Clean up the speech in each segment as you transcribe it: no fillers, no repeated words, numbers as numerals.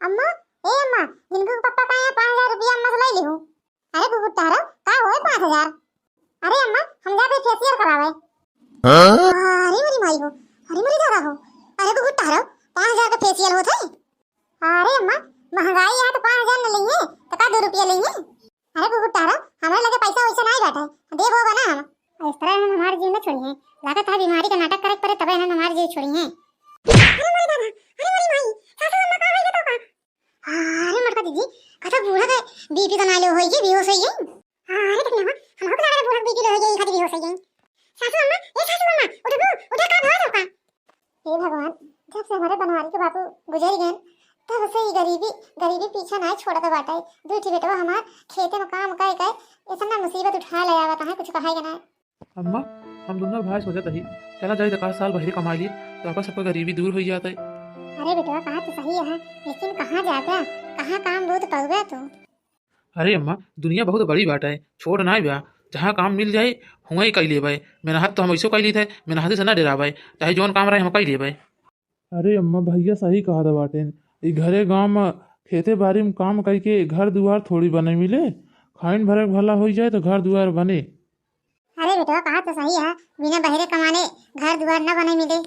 अम्मा ए अम्मा जिनको पप्पा का है 5000 रुपया अम्मा से ले ली हूँ। अरे गुगुट्टा रो का होए 5000। अरे अम्मा हम जाके फेशियल करावे। अरे मेरी माई हो, अरे मेरी दादा हो। अरे गुगुट्टा रो 5000 का फेशियल होता है। अरे अम्मा महंगाई है तो 5000 न लेंगे तो का 2 रुपया लेंगे। अरे गुगुट्टा रो हमारे लगे पैसा वैसा नहीं बैठा है देव होगा ना हम इस तरह हम हमारे जीव में छोड़ी है। लागत है बीमारी का नाटक करे पड़े तबे हम हमारे जीव छोड़ी है। अरे मेरी दादा, अरे मेरी माई सासू अम्मा का होई तो का। अरे मटका दीदी कथा बूढ़ा के बीपी तो ना ले होई बेहोश होई गई। अरे कितना हम हो लगा बूढ़ा बीपी ले होई गई खाती बेहोश होई गई। सासू अम्मा ए सासू अम्मा उठ का भाग का। हे भगवान जब से हमारे बनवारी के बापू गुजर गए तब से ही गरीबी पीछा ना छोड़त बाटे। दूठी बेटवा हमार खेते में काम कर इतना मुसीबत उठा ले आवत है कुछ कहाई ना। अम्मा हम दोनों भाई सोचत ही चला जाए 10 साल बहरे कमा लिए तो आपस सबका गरीबी दूर हो जाता है। अरे बेटवा कहा तो सही है लेकिन कहाँ जाता कहाँ काम बहुत पौगा तो। अरे अम्मा दुनिया बहुत बड़ी बात है छोड़ ना ब्याह जहाँ काम मिल जाए हुआ ही कई लेबै। मेहनत तो हम ऐसो कई ली थे मेहनत से ना डराबै चाहे जौन काम रहे हम कई लेबै। अरे अम्मा भैया सही कहा था बाटे ई घरे गाँव में खेते बाड़ी में काम करके घर दुआर थोड़ी बने मिले खाइन भरे भला हो जाए तो घर दुआर बने। अरे बेटवा कहा तो सही है बिना बहरे कमाने घर दुआर न बने मिले।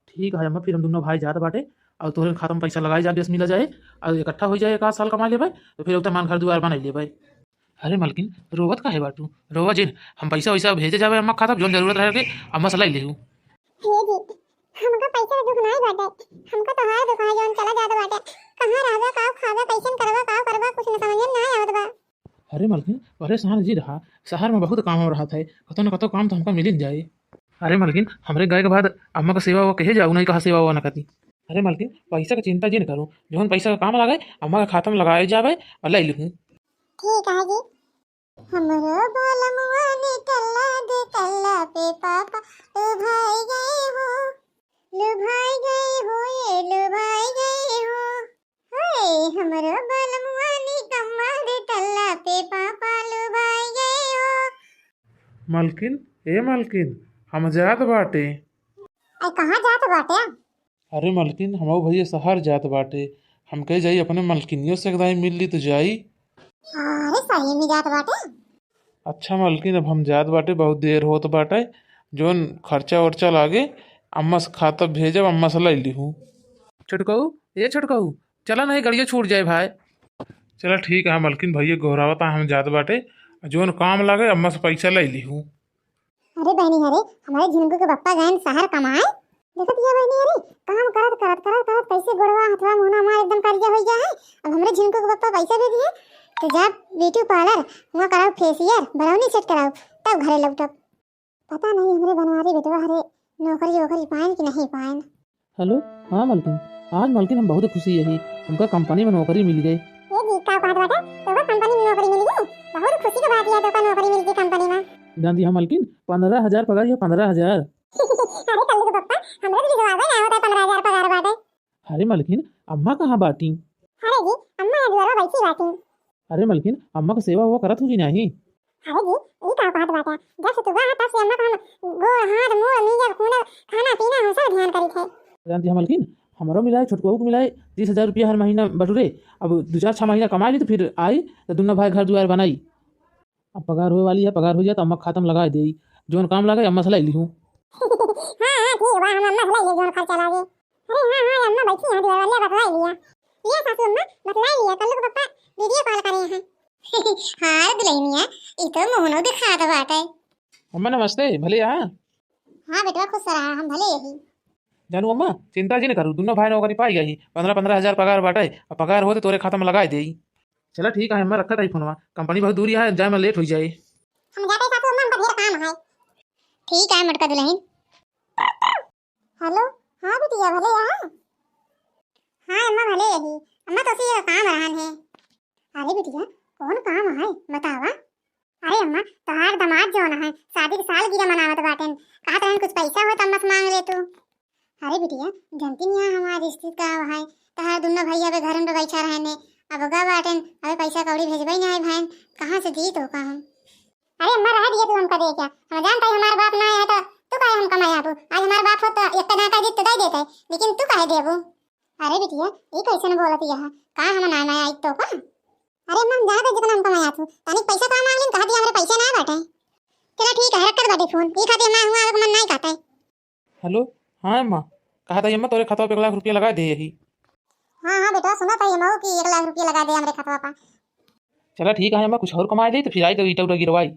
ठीक है अम्मा फिर हम दोनों भाई जात बाटे और तोहरे खाता में पैसा लगाए जा देश मिला जाए और इकट्ठा हो जाए 1 साल कमा लेबै तो फिर उतना मान घर दुआर बना लेबै। अरे मालकिन रोवत का है बाटू रोवा जिन हम पैसा वैसा भेजे जावे अम्मा खाता जोन जरूरत रहे के अम्मा से लाई लेहू। हे जी हमका पैसा दुख नहीं बाटे हमका तो हार दुख है जोन चला जात बाटे कहां राजा का खाजा कैसन करवा कुछ न समझ में नहीं आवत बा। अरे मालकिन परेशान जी रहा शहर में बहुत काम हो रहा था कतो न कतो काम तो हमका मिल ही जाए। अरे मालकिन हमरे गए के बाद अम्मा का सेवा वो कहे जाऊ नहीं कहा सेवा वो न करती। अरे मालकिन पैसा की चिंता जी न करो जोन पैसा का काम लगे अम्मा का खाता में लगाए जावे और लाई लूँ। ठीक है जी हमरो बालमुआ ने कल्ला दे कल्ला पे पापा लुभाई गए हो ये लुभाई गए हो हाय हमरो बालमुआ ने कम्मा दे कल्ला पे पापा लुभाई गए हो। मालकिन ए मालकिन हम जात बाटे। आई कहां जात बाटे? अरे मालकिन हमारे भैया शहर जात बाटे हम कह जाई अपने मालकिनियों से एकदम मिल ली तो जाई। अरे सही में जात बाटे। अच्छा मालकिन अब हम जात बाटे बहुत देर होत बाटे जोन खर्चा वर्चा लागे अम्मा से खाता भेजब अम्मा से लाई ली हूँ। छोटकाऊ ये छोटकाऊ चला नहीं गड़िया छूट जाए भाई। चला ठीक है मालकिन भैया गोहरावता हम जात बाटे जोन काम लागे अम्मा से पैसा लाई ली हूँ। अरे बहनी अरे हमारे झिंगू के पप्पा गए शहर कमाए देखत ये बहनी अरे काम करत पैसे गोड़वा हथवा मुहना हमार एकदम कर्जा हो गया है। अब हमरे झिंगू के पप्पा पैसा दे दिए तो जब ब्यूटी पार्लर वहाँ कराओ फेशियल ब्राउनी सेट कराओ तब घरे लौटब। पता नहीं हमरे बनवारी बेटवा हरे नौकरी वोकरी पाएन कि नहीं पाएन। हेलो हाँ मालकिन आज मालकिन हम बहुत खुशी है हमका कंपनी में नौकरी मिल गई। ये जी का बात बाटा तो कंपनी में नौकरी मिल गई बहुत खुशी की बात है तो नौकरी मिल गई कंपनी में। जानती है मालकिन 15,000 पगार या 15,000। अरे कल के पप्पा हमरे भी जवाब है होता 15,000 पगार बाटे। अरे मालकिन अम्मा कहाँ बाटी? अरे जी अम्मा द्वारा वैसी बाटी। अरे मालकिन अम्मा का सेवा वो करत हुई नहीं। अरे जी ये का बात बाटे जब से सुबह तब से अम्मा का हम गोड़ हाथ मुंह नीजर खून खाना पीना हम सब ध्यान करी थे। जानती है मालकिन हमारो मिलाए छोटको को मिलाए 30,000 रुपया हर महीना बटुरे अब 2-4 महीना कमा ली तो फिर आई तो दोनों भाई घर दुआर बनाई। अब पगार होने वाली है पगार हो जाए तो अम्मा खाता में लगा दे जोन काम लगे अम्मा से लाई ली हूँ। हां ठीक बा हम अम्मा से ले जोन खर्चा लागे। अरे हां अम्मा बैठी है दीवार वाले बतला लिया ये सासू अम्मा बतला लिया कल को पापा वीडियो कॉल करे हैं। हां दुल्हनिया ई तो मोहनो दिखात बाटे। अम्मा नमस्ते भले यहाँ। हां बेटा खुश रहा हम भले यही जानू अम्मा चिंता जी न करू दोनों भाई नौकरी पाई गई 15,000 पगार बाटे और पगार होते तोरे खाता में लगा दे। चला ठीक है अम्मा रखा था फोनवा कंपनी बहुत दूरी है जाए में लेट हो जाए। हम जाते सासू अम्मा हमका ढेर काम है। ठीक है मटका दुल्हन। हेलो हां बिटिया भले यहाँ। हां अम्मा भले यही अम्मा तो सी काम रहन है। अरे बिटिया कौन काम है बतावा। अरे अम्मा तोहार दामाद जो है शादी के सालगिरह मनावत बाटेन कहत रहन कुछ पैसा हो त अम्मा से मांग ले तू। अरे बिटिया जानती नहीं हमारे रिश्ते का है तोहार दोनों भैया बे घर में बैठा रहने अब गा बाटेन अबे पैसा कौड़ी भेजबई नहीं बहन कहां से दी तो का हम। अरे अम्मा रह दिए तू हमका दे क्या हम जानते हैं हमारे बाप ना है तो तू काहे हम कमाया अब आज हमारे बाप हो तो एक दाता दी तो दे देते लेकिन तू काहे देबू। अरे बिटिया ये कैसे न बोलत यहां कहाँ हम ना आई तो का अरे अम्मा हम जाना तो जितना हम कमाया तू तनिक पैसा कहाँ मांग लेन कहा दिया हमरे पैसे ना बाटे चलो ठीक है रख कर बाटे फोन ई खातिर मैं हुआ मन नहीं कहता है। हेलो हाँ अम्मा कहा था अम्मा तोरे खाता पे 1 लाख रुपया लगा दे यही। हाँ हाँ बेटा सुना था ये मऊ कि 1 लाख रुपया लगा दे हमरे खतवा पर। चला ठीक है अम्मा कुछ और कमा दे तो फिर आई तो ईटा उटा गिरवाई।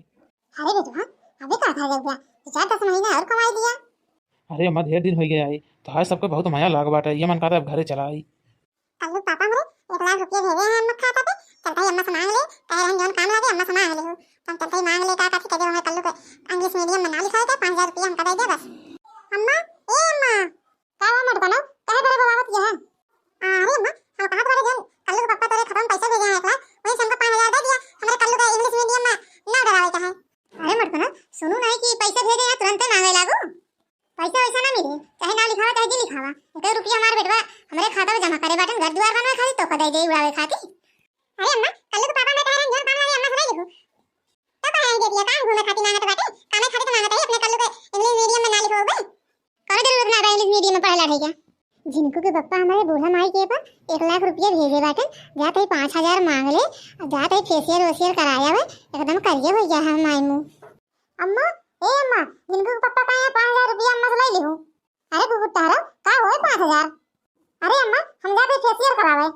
अरे बेटा अभी कहाँ खा गया 4-10 महीना और कमाई दिया। अरे अम्मा ढेर दिन हो गया आई तो आज सबके बहुत माया लाग बाटे ये मन कहता अब घरे चला आई। कल पापा मेरे 1 लाख रुपया भेजे हैं अम्मा खाता पे चलता ही अम्मा से मांग ले कह रहे हैं जौन काम लगे अम्मा से मांग ले हो तुम चलता ही मांग ले का कथी कह दे कल को इंग्लिश मीडियम में ना लिखाए थे 5000 रुपया हम दे दे बस। अम्मा ए अम्मा का हुआ मत बनो कहे करे बुलावत ये है। अरे अम्मा हम कहां तुम्हारे जन कल को पापा तेरे खत्म पैसे भेजे हैं 1 लाख वही से हमको 5000 दे दिया हमारे कल को इंग्लिश मीडियम में ना डरावे का है। अरे मत बनो सुनो नहीं कि पैसे भेजे हैं तुरंत मांगे लागू पैसा वैसा ना मिले चाहे ना लिखावा चाहे जी लिखावा 1 रुपया हमारे बेटवा हमारे खाता में जमा करे बाटन घर द्वार बनवाए खाली तो कदई दे उड़ावे खाती। अरे अम्मा कल को पापा मैं कह रहे हैं जौन काम लगे अम्मा से नहीं लिखो तो कहे दे दिया काम घूमे खाती मांगत बाटे कामे खाती तो मांगत है अपने कल को इंग्लिश मीडियम में ना लिखोगे कौन जरूरत ना रहा इंग्लिश मीडियम में पढ़ला रहेगा। जिनको के पप्पा हमारे बूढ़ा माई के पर 1 लाख रुपया भेजे बाटन जाते ही 5000 मांग ले जाते ही फेशियल वेशियल कराया वे एकदम करिए भैया हम माई मुंह। अम्मा ए अम्मा जिनको के पप्पा कहे 5000 रुपया अम्मा से ले लिहूं। अरे बुबू तारा का होए 5000। अरे अम्मा हम जाते फेशियल करावे।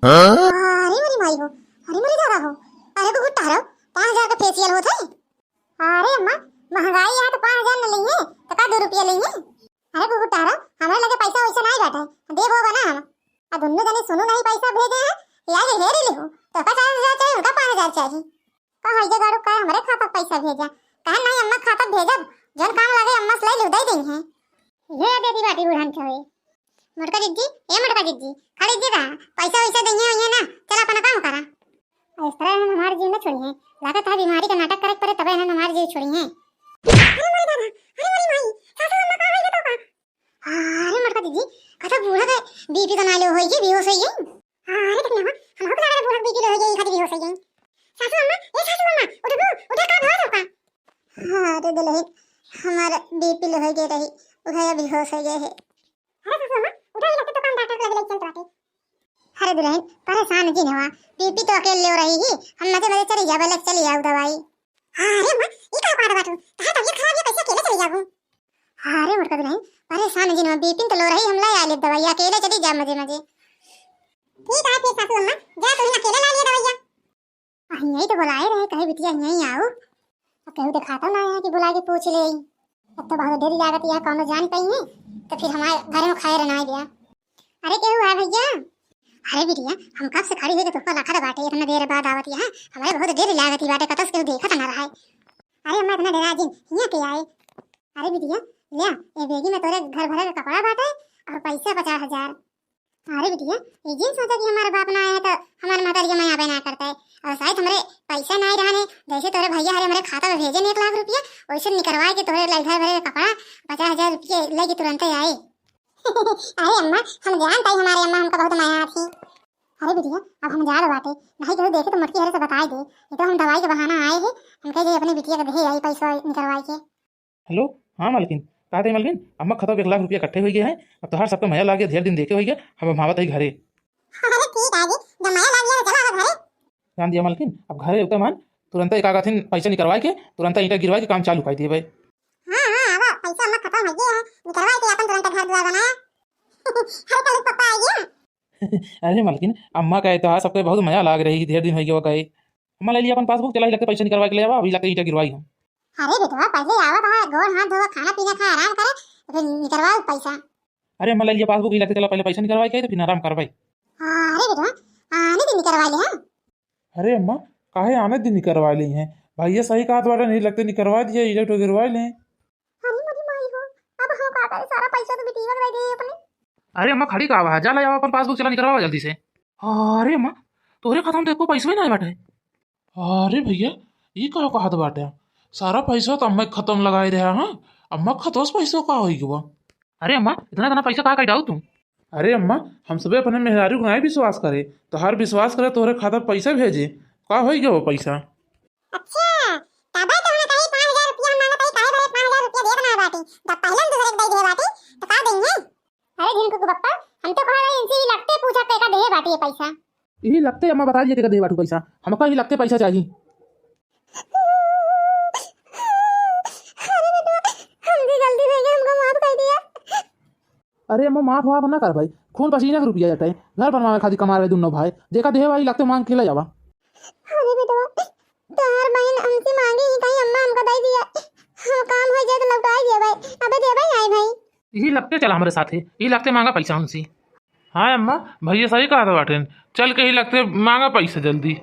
अरे मेरी माई हो अरे मेरी दादा हो अरे बुबू तारा 5000 का फेशियल होत है। अरे अम्मा महंगाई है तो 5000 न लेंगे तो का 2 रुपया लेंगे। अरे बुबू तारा हमारे लगे पैसा वैसा नहीं बाटे देबो बना हम आ दोनों जने सुनो नहीं पैसा भेजे हैं या जे हेरी लिहूं तो 50,000 चाहिए उनका 5,000 चाहिए कहा है गाड़ू का हमारे खाता पैसा भेजा कहा नहीं अम्मा खाता भेजब जन काम लगे अम्मा से ले लो दे देंगे ये दे दी बाटी बुढ़ान छोए मटका दीदी ए मटका दीदी खड़ी दे रहा पैसा वैसा देंगे होइए ना चल अपना काम करा इस तरह हम हमारे जीव में छोड़ी हैं लागत है बीमारी का नाटक करे पड़े तबे हम हमारे जीव छोड़ी हैं। अरे मेरी दादा अरे मेरी माई सासू अम्मा का है तो का अरे मटका दीदी कथा बूढ़ा के बीपी तो ना ले होई बेहोश होई गई। अरे कितना हम हो लगा बूढ़ा बीपी हो गई खाती बेहोश हो गई। सासू अम्मा ए सासू अम्मा उठ का भार का अरे दुल्हन हमारा बीपी लो हो गई रही उधर बेहोश हो गए है। अरे सासू अम्मा उठा ले तो काम डॉक्टर लगे चल बाटे। अरे दुल्हन परेशान जी हुआ बीपी तो अकेले ले रही ही हम मजे मजे चली जा बले चली आओ दवाई। अरे अम्मा ये का पार बाटू कहा तबीयत खराब है कैसे अकेले चली जाऊं। अरे मटका दुल्हन परेशान जी हुआ बीपी तो लो रही हम ला ले दवाई अकेले चली जा मजे मजे। ठीक है फिर सासू अम्मा जा तू अकेले ला लिया दवाइयां यही तो बुलाए रहे कहे बिटिया यहीं आओ अब कहूँ दिखाता ना है कि बुला के पूछ ले अब तो बहुत देरी लागत यह कौन जान पाई है तो फिर हमारे घर में खाए रहना गया। अरे क्या हुआ भैया। अरे बिटिया हम कब से खड़ी हुई तो लाखा बाटे इतना देर बाद आवत यहाँ हमारे बहुत देरी लागत ही बाटे कतस के देखा था ना रहा है। अरे अम्मा इतना डरा जिन यहाँ के आए। अरे बिटिया ले ये बेगी में तोरे घर भरे का कपड़ा बाटे और पैसा 50,000। अरे बिटिया ये जिन सोचा कि हमारे बाप ना आया तो हमारे माता जी मैं यहाँ ना करता है और शायद हमारे पैसा ना रहने जैसे तोरे भैया हमारे खाता में भेजे 1 लाख रुपया वैसे निकलवा के तोरे घर भरे कपड़ा 50,000 रुपये लेके तुरंत आए। अरे अम्मा हम जानते हैं हमारी अम्मा हमका बहुत माया थी। अरे बिटिया अब हम जा रहे बाटे नहीं कहीं देखे तो मटकी हरे से बताए दे ये तो हम दवाई के बहाना आए हैं हम कहे अपने बिटिया का दे आई पैसा निकलवा के। हेलो हाँ मालकिन कहा थे मालकिन अम्मा खाता 1 लाख रुपया इकट्ठे हो गए हैं अब तो हर सबका माया लागे ढेर दिन देखे हो गया हम भावत है घरे। अरे ठीक है जी जब माया लाग गया चला घरे जान दिया मालकिन अब घरे उतर मान तुरंत एक आगाथिन पैसा निकलवा के तुरंत ईटा गिरवा के काम चालू कर दिए भाई। हां हां अब पैसा अम्मा खत्म हो गया है निकलवा के अपन तुरंत घर द्वार बनाया। अरे कल पापा आ गया। अरे मालकिन अम्मा कहे तो सबके बहुत मजा लाग रही ढेर दिन हो गया कहे अम्मा ले लिया अपन पासबुक चला लगते पैसा निकलवा के ले आवा अभी लगते ईटा गिरवाई हम। अरे बेटवा पहले आवत है गोड़ हाथ धोवा खाना पीना खा आराम करे फिर निकलवाओ पैसा। अरे अम्मा ले लिया पासबुक ही लगते चला पहले पैसा निकलवा के तो फिर आराम करवाई। अरे बेटवा आने दिन निकलवा ले हां। अरे अम्मा काहे आने दिन निकलवा ली हैं भैया सही कहा तुम्हारा नहीं लगते निकलवा दिया ईटा तो गिरवा ले। अरे मेरी माई हो अब हम का करे सारा पैसा तो बिटिया को दे दे अपने। अरे अम्मा खड़ी का आवाज जा ले आओ अपन पासबुक चला निकलवा जल्दी से। अरे अम्मा तोरे खाता में देखो पैसा ही नहीं बाटे। अरे भैया ये का कहत बाटे सारा पैसा तो अम्मा खत्म लगाए रहा हां अम्मा खतोस पैसा का होई गवा। अरे अम्मा इतना इतना पैसा कहाँ काटाऊ तुम। अरे अम्मा हम सब अपने मेहरारू को नहीं विश्वास करे तो हर विश्वास करे तोहरे खाता पैसा भेजे का होई गयो पैसा। अच्छा तबे तो हमें कहीं 5,000 रुपया मांगत है काहे भरे 5,000 रुपया दे बना बाटी जब पहले दूसरे को दे दे बाटी तो का देंगे। अरे जिनको के पप्पा हम तो कह रहे इनसे ही लगते पूछा पैसा दे बाटी ये पैसा। यही लगते अम्मा बता दिए दे बाटू पैसा, हमका ही लगते पैसा चाहिए। अरे बेटा हमसे गलती हो गई, हमको माफ कर दिया। अरे अम्मा माफ वाफ ना कर भाई, खून पसीना का रुपया जाता है, घर बनवावे खातिर कमा रहे दोनों भाई, देखा दे भाई लगते मांग के ले जावा। अरे बेटा तार बहन हमसे मांगी ही कहीं अम्मा हमको दे दिया, हम काम हो जाए तो लौटा दिया भाई, अबे दे भाई आई भाई। यही लगते चला हमारे साथ है, यही लगते मांगा पैसा हमसे। हाँ अम्मा भैया सही कहा था बाटेन, चल के ही लगते मांगा पैसा जल्दी।